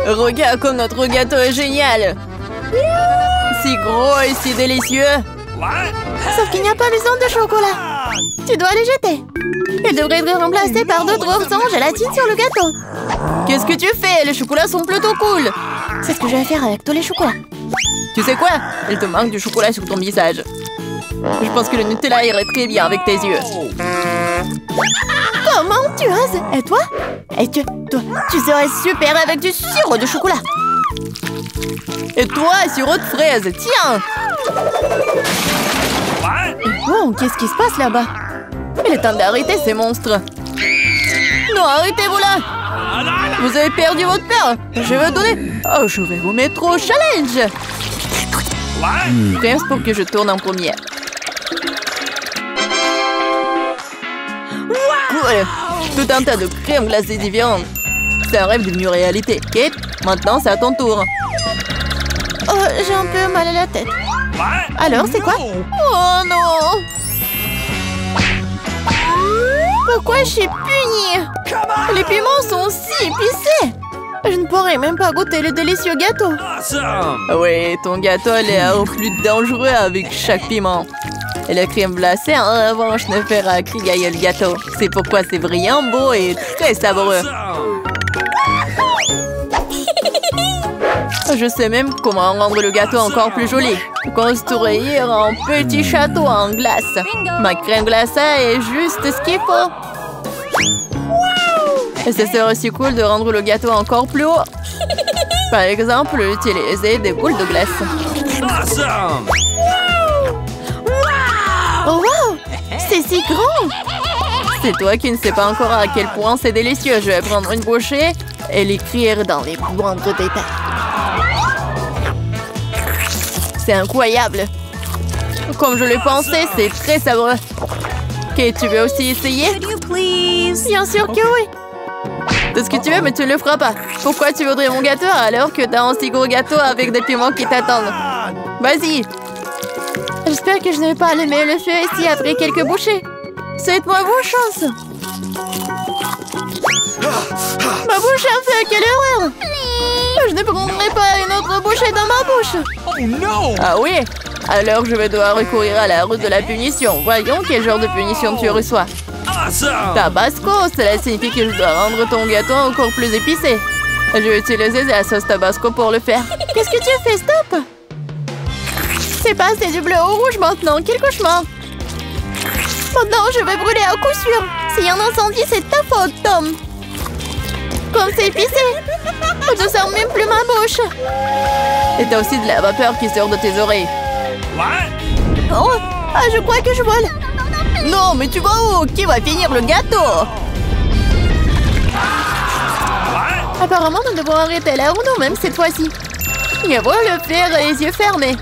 Regarde comme notre gâteau est génial. Si gros et si délicieux. Sauf qu'il n'y a pas besoin de chocolat. Tu dois les jeter. Ils devraient être remplacés par d'autres options en gélatine sur le gâteau. Qu'est-ce que tu fais? Les chocolats sont plutôt cool. C'est ce que je vais faire avec tous les chocolats. Tu sais quoi? Il te manque du chocolat sur ton visage. Je pense que le Nutella irait très bien avec tes yeux. Comment tu oses? Et toi? Tu serais super avec du sirop de chocolat. Et toi, sirop de fraise, tiens! Wow, qu'est-ce qui se passe là-bas? Il est temps d'arrêter ces monstres. Non, arrêtez-vous là! Vous avez perdu votre père. Je vais donner... Oh, je vais vous mettre au challenge. Pense pour que je tourne en première. Cool. Tout un tas de crèmes glacées différentes. C'est un rêve devenu réalité. Kate, maintenant c'est à ton tour. Oh, j'ai un peu mal à la tête. Alors, c'est quoi? Oh non! Pourquoi je suis punie? Les piments sont si épicés. Je ne pourrais même pas goûter le délicieux gâteau. Oui, ton gâteau a l'air plus dangereux avec chaque piment. Et la crème glacée, en revanche, ne fera qu'égayer le gâteau. C'est pourquoi c'est brillant, beau et très savoureux. Je sais même comment rendre le gâteau encore plus joli. Construire un petit château en glace. Ma crème glacée est juste ce qu'il faut. Et ce serait aussi cool de rendre le gâteau encore plus haut. Par exemple, utiliser des boules de glace. Oh wow! C'est si grand! C'est toi qui ne sais pas encore à quel point c'est délicieux. Je vais prendre une bouchée et l'écrire dans les moindres détails. C'est incroyable. Comme je le pensais, c'est très savoureux. Kate, tu veux aussi essayer? Bien sûr que oui. C'est ce que tu veux, mais tu ne le feras pas. Pourquoi tu voudrais mon gâteau alors que t'as un si gros gâteau avec des piments qui t'attendent? Vas-y. J'espère que je ne vais pas allumer le feu ici après quelques bouchées. Souhaite-moi bonne chance. Ma bouche a fait, quelle erreur! Je ne prendrai pas une autre bouchée dans ma bouche. Oh non! Ah oui? Alors je vais devoir recourir à la route de la punition. Voyons quel genre de punition tu reçois. Tabasco, cela signifie que je dois rendre ton gâteau encore plus épicé. Je vais utiliser la sauce Tabasco pour le faire. Qu'est-ce que tu fais? Stop! C'est passé du bleu au rouge maintenant. Quel cauchemar! Maintenant, je vais brûler à coup sûr. S'il y a un incendie, c'est ta faute, Tom. Comme c'est épicé. Je ne sens même plus ma bouche. Et t'as aussi de la vapeur qui sort de tes oreilles. Oh, ah, je crois que je vole. Non, mais tu vas où? Qui va finir le gâteau? Apparemment, nous devons arrêter la roue nous-mêmes cette fois-ci. Il faut le faire les yeux fermés.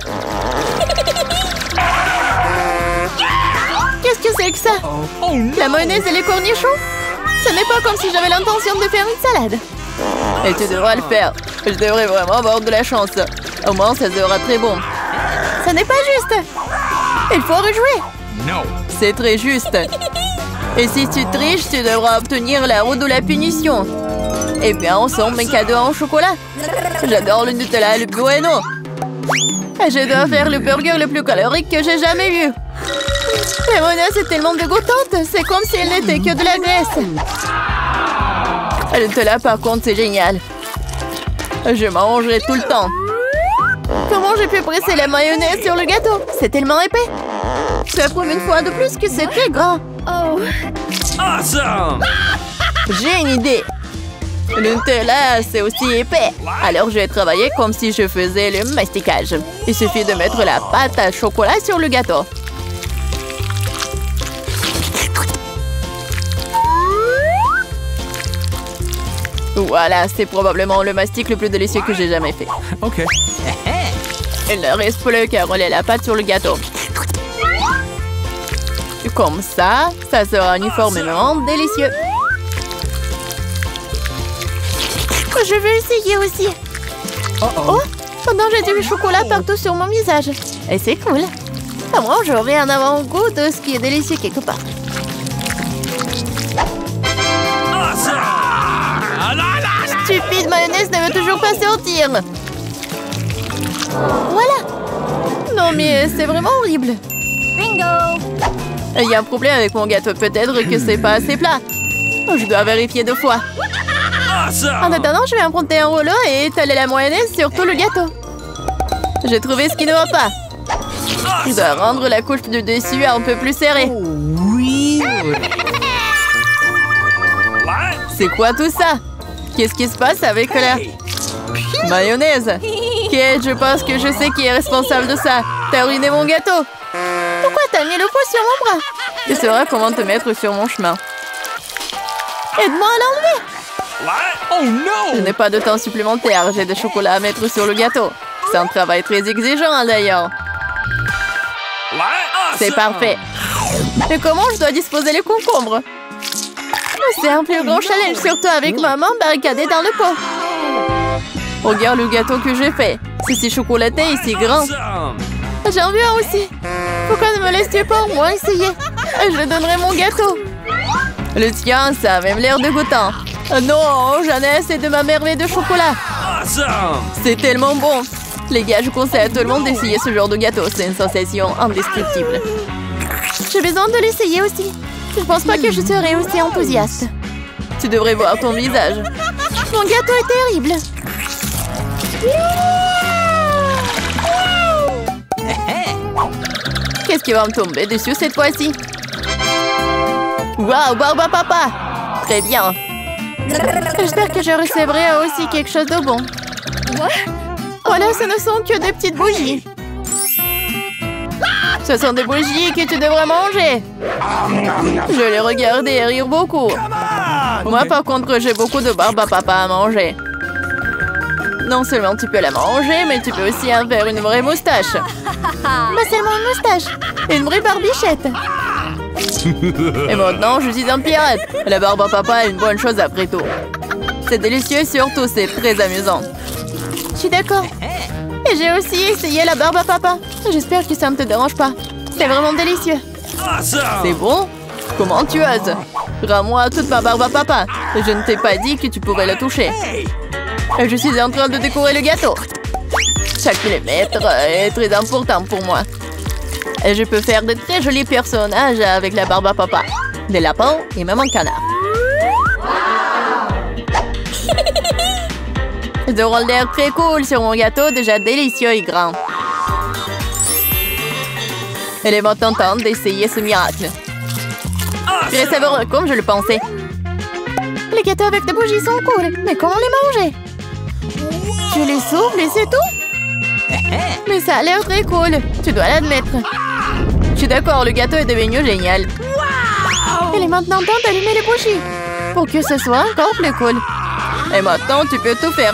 Qu'est-ce que c'est que ça? La mayonnaise et les cornichons? Ce n'est pas comme si j'avais l'intention de faire une salade. Et tu devras le faire. Je devrais vraiment avoir de la chance. Au moins, ça sera très bon. Ce n'est pas juste. Il faut rejouer. Non. C'est très juste. Et si tu triches, tu devras obtenir la roue de la punition. Et bien, ensemble, mes cadeaux en chocolat. J'adore le Nutella et le Bueno. Je dois faire le burger le plus calorique que j'ai jamais vu. La mayonnaise est tellement dégoûtante. C'est comme si elle n'était que de la graisse. Le Nutella, par contre, c'est génial. Je mangerai tout le temps. Comment j'ai pu presser la mayonnaise sur le gâteau? C'est tellement épais. Ça prouve une fois de plus que c'est très gras. Oh. Awesome! J'ai une idée. Le Nutella, c'est aussi épais. Alors, je vais travailler comme si je faisais le masticage. Il suffit de mettre la pâte à chocolat sur le gâteau. Voilà, c'est probablement le mastic le plus délicieux que j'ai jamais fait. OK. Il ne reste plus qu'à rouler la pâte sur le gâteau. Comme ça, ça sera uniformément délicieux. Je veux essayer aussi. Oh, pendant j'ai du chocolat partout sur mon visage. Et c'est cool. Moi, j'aurai un avant-goût de ce qui est délicieux quelque part. Stupide mayonnaise. mayonnaise ne veut toujours pas sortir. Voilà. Non, mais c'est vraiment horrible. Bingo! Il y a un problème avec mon gâteau. Peut-être que c'est pas assez plat. Je dois vérifier 2 fois. En attendant, je vais emprunter un rouleau et étaler la mayonnaise sur tout le gâteau. J'ai trouvé ce qui ne va pas. Je dois rendre la couche de dessus un peu plus serrée. C'est quoi tout ça? Qu'est-ce qui se passe avec la mayonnaise? Kate, je pense que je sais qui est responsable de ça. T'as ruiné mon gâteau. Pourquoi t'as mis le poids sur mon bras? Tu sauras comment te mettre sur mon chemin. Aide-moi à l'enlever. Oh no! Je n'ai pas de temps supplémentaire. J'ai des chocolats à mettre sur le gâteau. C'est un travail très exigeant d'ailleurs. C'est parfait. Et comment je dois disposer les concombres? C'est un plus grand challenge, surtout avec ma main barricadée dans le pot. Regarde le gâteau que j'ai fait. C'est si chocolaté et si grand. J'en veux un aussi. Pourquoi ne me laisses-tu pas au moins essayer? Je donnerai mon gâteau. Le tien, ça a même l'air dégoûtant. Non, j'en ai assez de ma merveille de chocolat. C'est tellement bon. Les gars, je conseille à tout le monde d'essayer ce genre de gâteau. C'est une sensation indescriptible. J'ai besoin de l'essayer aussi. Je pense pas que je serai aussi enthousiaste. Tu devrais voir ton visage. Mon gâteau est terrible. Qu'est-ce qui va me tomber dessus cette fois-ci? Waouh, Barba Papa! Très bien. J'espère que je recevrai aussi quelque chose de bon. Voilà, ce ne sont que des petites bougies. Ce sont des bougies que tu devrais manger. Je les regardais et rire beaucoup. Moi, par contre, j'ai beaucoup de Barba Papa à manger. Non seulement tu peux la manger, mais tu peux aussi en faire une vraie moustache. Bah seulement une moustache. Une vraie barbichette. Et maintenant, je suis un pirate. La Barba Papa est une bonne chose après tout. C'est délicieux et surtout, c'est très amusant. Je suis d'accord. Et j'ai aussi essayé la barbe à papa. J'espère que ça ne te dérange pas. C'est vraiment délicieux. C'est bon? Comment tu oses? Rends-moi toute ma barbe à papa. Je ne t'ai pas dit que tu pourrais la toucher. Et je suis en train de décorer le gâteau. Chaque millimètre est très important pour moi. Et je peux faire de très jolis personnages avec la barbe à papa. Des lapins et même un canard. Ils auront l'air très cool sur mon gâteau, déjà délicieux et grand. Elle est maintenant temps d'essayer ce miracle. Très savoureux, comme je le pensais. Les gâteaux avec des bougies sont cool, mais comment les manger? Tu les souffles et c'est tout? Mais ça a l'air très cool, tu dois l'admettre. Je suis d'accord, le gâteau est devenu génial. Il est maintenant temps d'allumer les bougies, pour que ce soit encore plus cool. Et maintenant, tu peux tout faire.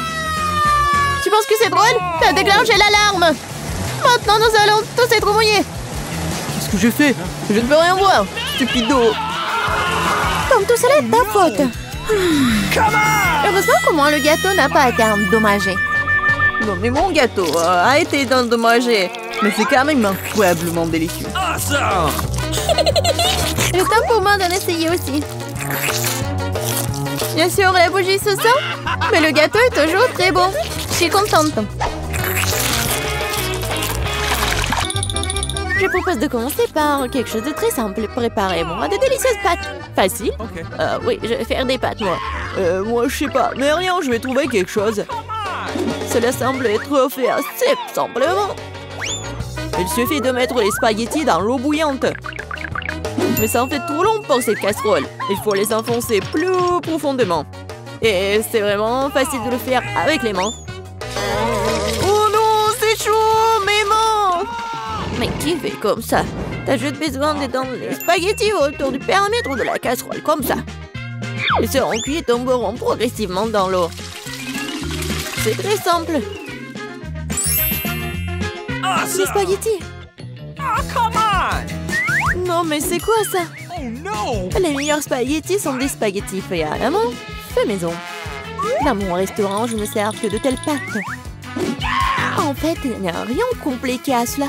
Tu penses que c'est drôle? T'as déclenché l'alarme. Maintenant, nous allons tous être mouillés. Qu'est-ce que je fais? Je ne peux rien voir, stupido. Comme tout cela est ta faute. Heureusement qu'au moins le gâteau n'a pas été endommagé. Non, mais mon gâteau a été endommagé. Mais c'est quand même incroyablement délicieux. Il est temps pour moi d'en essayer aussi. Bien sûr, la bougie se sent, mais le gâteau est toujours très bon. Je suis contente. Je propose de commencer par quelque chose de très simple. Préparez-moi de délicieuses pâtes. Facile? Oui, je vais faire des pâtes, moi. Moi, je sais pas, mais rien, je vais trouver quelque chose. Cela semble être fait assez simplement. Il suffit de mettre les spaghettis dans l'eau bouillante. Mais ça en fait trop long pour cette casserole. Il faut les enfoncer plus profondément. Et c'est vraiment facile de le faire avec les mains. Oh non, c'est chaud, mais non! Mais qui fait comme ça? T'as juste besoin d'étendre les spaghettis autour du périmètre de la casserole, comme ça. Ils seront cuits et tomberont progressivement dans l'eau. C'est très simple. Les spaghettis. Non, mais c'est quoi ça? Les meilleurs spaghettis sont des spaghettis faits à la main, faits maison. Dans mon restaurant, je ne sers que de telles pâtes. En fait, il n'y a rien de compliqué à cela.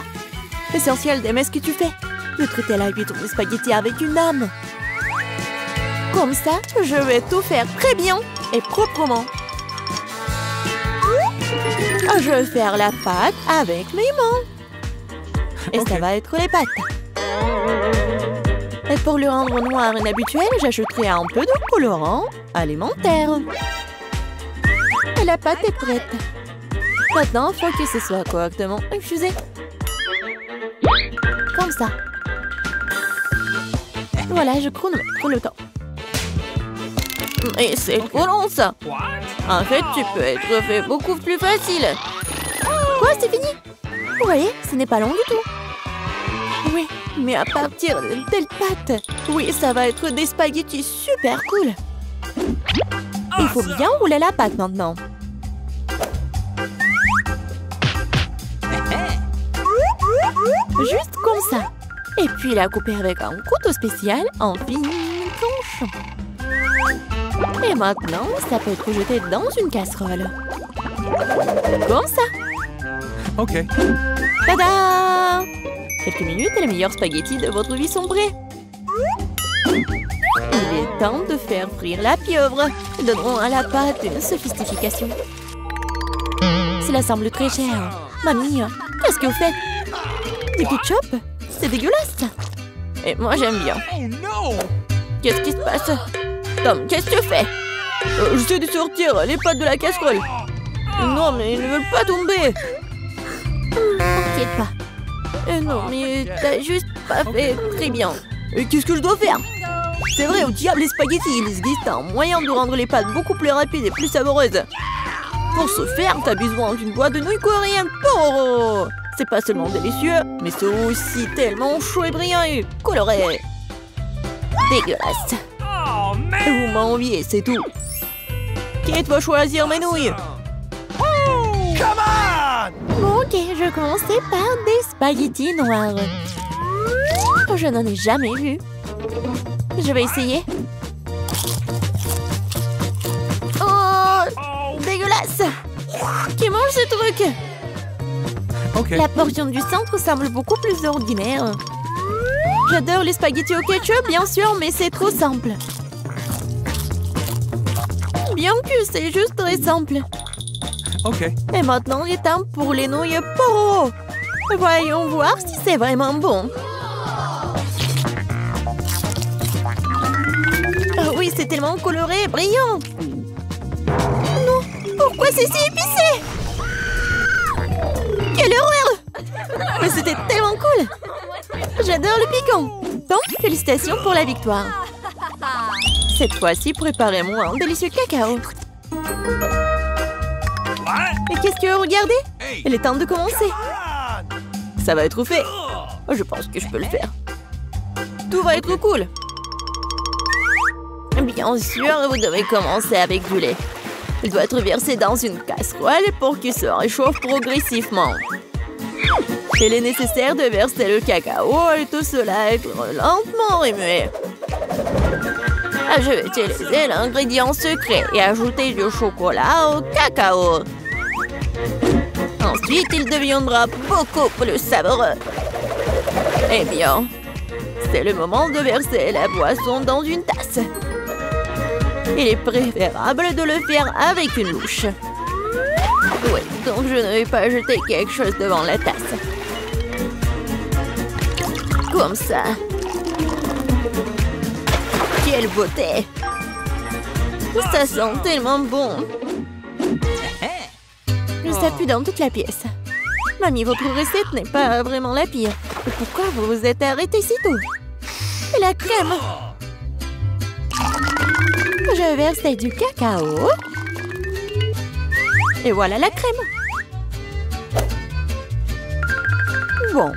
L'essentiel d'aimer ce que tu fais. De traiter la cuisson des spaghettis avec une âme. Comme ça, je vais tout faire très bien et proprement. Je vais faire la pâte avec mes mains. Et ça va être les pâtes. Et pour le rendre noir et inhabituel, j'ajouterai un peu de colorant alimentaire. Et la pâte est prête. Maintenant, il faut que ce soit correctement infusé. Comme ça. Voilà, je chronomètre le temps. Et c'est trop long, ça. What? En fait, tu peux être fait beaucoup plus facile. Quoi, c'est fini? Vous voyez, ce n'est pas long du tout. Oui, mais à partir de telle pâte, oui, ça va être des spaghettis super cool. Il faut bien rouler la pâte maintenant. Juste comme ça. Et puis la couper avec un couteau spécial en fines tranches. Et maintenant, ça peut être jeté dans une casserole. Comme ça. OK. Tada! Quelques minutes et les meilleurs spaghettis de votre vie sont prêts. Il est temps de faire frire la pieuvre. Donnerons à la pâte une sophistication. Cela semble très cher. Mamie, qu'est-ce que vous faites? Du ketchup? C'est dégueulasse. Et moi, j'aime bien. Oh no! Qu'est-ce qui se passe? Tom, qu'est-ce que tu fais? J'essaie de sortir les pâtes de la casserole. Non, mais ils ne veulent pas tomber. T'inquiète pas. Non, mais t'as juste pas fait très bien. Et qu'est-ce que je dois faire? C'est vrai, au diable les spaghettis, il existe un moyen de rendre les pâtes beaucoup plus rapides et plus savoureuses. Pour ce faire, t'as besoin d'une boîte de nouilles coréennes Pororo. C'est pas seulement délicieux, mais c'est aussi tellement chaud et brillant et coloré. Dégueulasse. Oh man! Vous m'enviez, c'est tout. Qui va choisir mes nouilles? Come on! Bon, ok, je vais commencer par des spaghettis noirs. Je n'en ai jamais vu. Je vais essayer. Oh, dégueulasse! Qui mange ce truc? OK. La portion du centre semble beaucoup plus ordinaire. J'adore les spaghettis au ketchup, bien sûr, mais c'est trop simple. Bien que c'est juste très simple. OK. Et maintenant, il est temps pour les nouilles Pororo. Voyons voir si c'est vraiment bon. Oh oui, c'est tellement coloré et brillant. Non, pourquoi c'est si épicé? Quelle horreur! Mais c'était tellement cool. J'adore le piquant. Donc, félicitations pour la victoire. Cette fois-ci, préparez-moi un délicieux cacao. What? Et qu'est-ce que vous regardez? Hey! Il est temps de commencer. Ça va être fait. Je pense que je peux le faire. Tout va être cool. Bien sûr, vous devez commencer avec du lait. Il doit être versé dans une casserole pour qu'il se réchauffe progressivement. Il est nécessaire de verser le cacao et tout cela être lentement remué. Je vais utiliser l'ingrédient secret et ajouter du chocolat au cacao. Ensuite, il deviendra beaucoup plus savoureux. Eh bien, c'est le moment de verser la boisson dans une tasse. Il est préférable de le faire avec une louche. Oui, donc je ne vais pas jeter quelque chose devant la tasse. Comme ça. Quelle beauté! Ça sent tellement bon. Ça pue dans toute la pièce. Mamie, votre recette n'est pas vraiment la pire. Et pourquoi vous vous êtes arrêtée si tôt? Et la crème? Je verse du cacao. Et voilà la crème. Bon.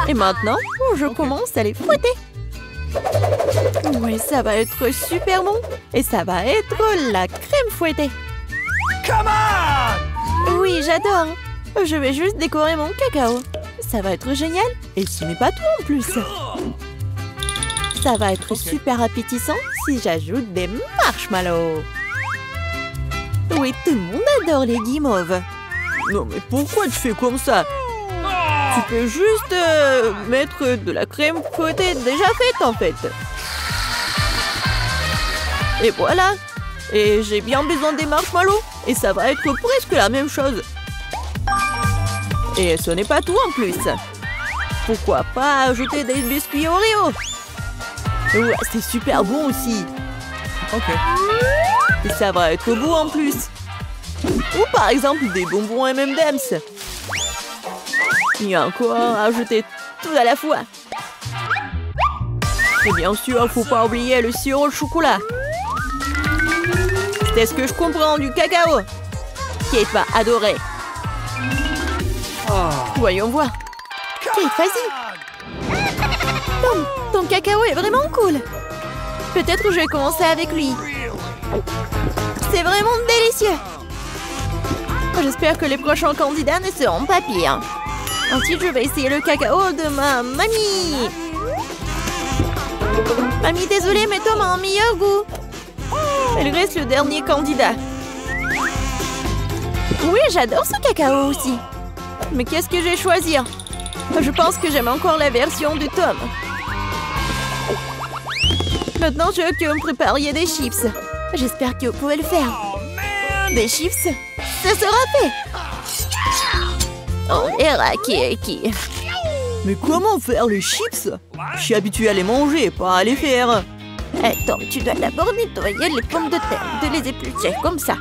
Et maintenant, je commence à les fouetter. Oui, ça va être super bon. Et ça va être la crème fouettée. Come on! Oui, j'adore. Je vais juste décorer mon cacao. Ça va être génial. Et ce n'est pas tout en plus. Ça va être super appétissant si j'ajoute des marshmallows. Oui, tout le monde adore les guimauves. Non, mais pourquoi tu fais comme ça? Tu peux juste mettre de la crème fouettée déjà faite, en fait. Et voilà. Et j'ai bien besoin des marshmallows. Et ça va être presque la même chose. Et ce n'est pas tout en plus. Pourquoi pas ajouter des biscuits Oreo? Ouais, c'est super bon aussi. Ok. Et ça va être beau en plus. Ou par exemple des bonbons M&M's. Il y a encore à ajouter tout à la fois. Et bien sûr, faut pas oublier le sirop au chocolat. C'est ce que je comprends du cacao. Kate va adorer. Voyons voir. Kate, vas-y. Tom, ton cacao est vraiment cool. Peut-être que je vais commencer avec lui. C'est vraiment délicieux. J'espère que les prochains candidats ne seront pas pires. Ensuite, je vais essayer le cacao de ma mamie. Mamie, désolée, mais Tom a un meilleur goût. Il reste le dernier candidat. Oui, j'adore ce cacao aussi. Mais qu'est-ce que je vais choisir? Je pense que j'aime encore la version de Tom. Maintenant, je veux que vous me prépariez des chips. J'espère que vous pouvez le faire. Des chips? Ça sera fait. On verra qui est qui. Mais comment faire les chips? Je suis habituée à les manger, pas à les faire. Tom, tu dois d'abord nettoyer les pommes de terre, de les éplucher comme ça.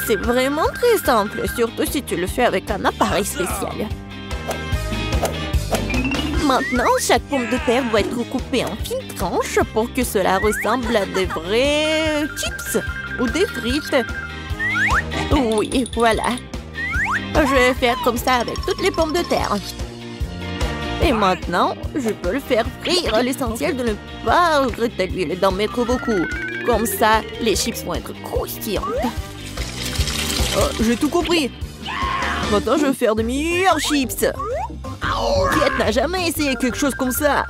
C'est vraiment très simple, surtout si tu le fais avec un appareil spécial. Maintenant, chaque pomme de terre doit être coupée en fines tranches pour que cela ressemble à des vrais chips ou des frites. Oui, voilà. Je vais faire comme ça avec toutes les pommes de terre. Et maintenant, je peux le faire frire. L'essentiel de ne pas regretter l'huile et d'en mettre beaucoup. Comme ça, les chips vont être croustillantes. Oh, j'ai tout compris. Maintenant, je vais faire de meilleurs chips. Kate n'a jamais essayé quelque chose comme ça.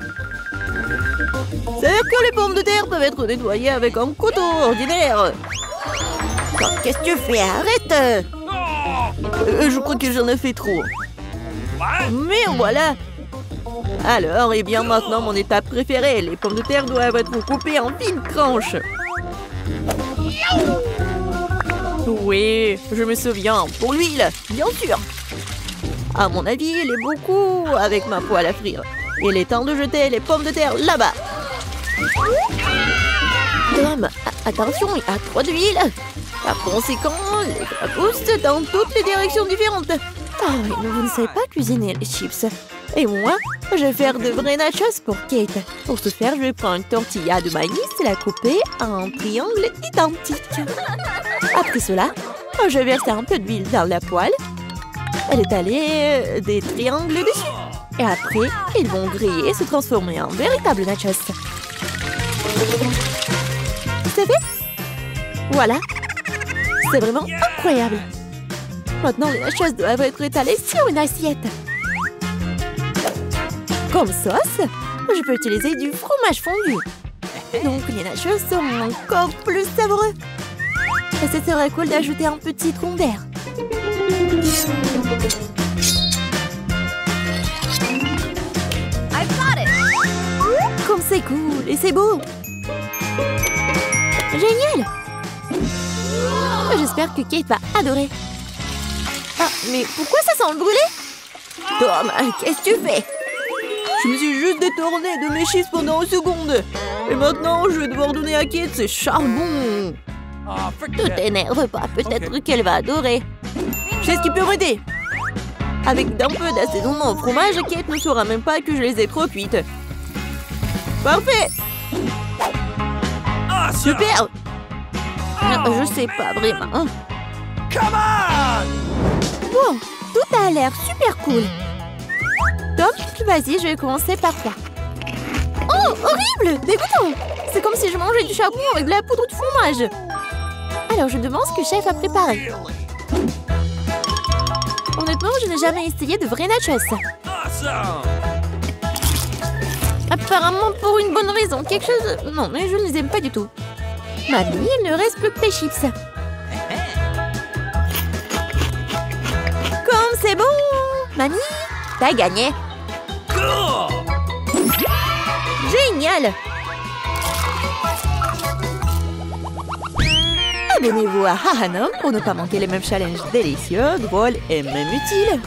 C'est-à-dire que les pommes de terre peuvent être nettoyées avec un couteau ordinaire. Qu'est-ce que tu fais? Arrête! Je crois que j'en ai fait trop. Mais voilà. Alors, et bien maintenant, mon étape préférée. Les pommes de terre doivent être coupées en fines tranches. Oui, je me souviens. Pour l'huile, bien sûr. À mon avis, il est beaucoup avec ma poêle à frire. Il est temps de jeter les pommes de terre là-bas. Tom, attention, il y a trop d'huile. Par conséquent, les gras poussent dans toutes les directions différentes. Oh, mais vous ne savez pas cuisiner les chips. Et moi, je vais faire de vrais nachos pour Kate. Pour ce faire, je vais prendre une tortilla de maïs et la couper en triangles identiques. Après cela, je vais verser un peu d'huile dans la poêle. Elle étaler des triangles dessus. Et après, ils vont griller et se transformer en véritables nachos. C'est fait? Voilà. C'est vraiment incroyable. Maintenant, les nachos doivent être étalés sur une assiette. Comme sauce, je peux utiliser du fromage fondu. Donc, les nachos seront encore plus savoureux. Et ce serait cool d'ajouter un petit citron vert. Comme c'est cool et c'est beau. Génial. J'espère que Kate va adorer. Ah, mais pourquoi ça sent le brûlé? Tom, qu'est-ce que tu fais? Je me suis juste détourné de mes chips pendant une seconde. Et maintenant, je vais devoir donner à Kate ses charbons. Ne t'énerve pas, peut-être qu'elle va adorer. Je sais ce qui peut m'aider. Avec d'un peu d'assaisonnement au fromage, Kate ne saura même pas que je les ai trop cuites. Parfait. Super. Je sais pas vraiment. Bon, tout a l'air super cool. Tom, vas-y, je vais commencer par toi. Oh, horrible! Dégoûtant! C'est comme si je mangeais du charbon avec de la poudre de fromage. Alors, je me demande ce que chef a préparé. Honnêtement, je n'ai jamais essayé de vrais nachos. Apparemment, pour une bonne raison. Quelque chose... Non, mais je ne les aime pas du tout. Mamie, il ne reste plus que tes chips. Comme c'est bon! Mamie, t'as gagné. Génial! Abonnez-vous à Hahanum pour ne pas manquer les mêmes challenges délicieux, drôles et même utiles.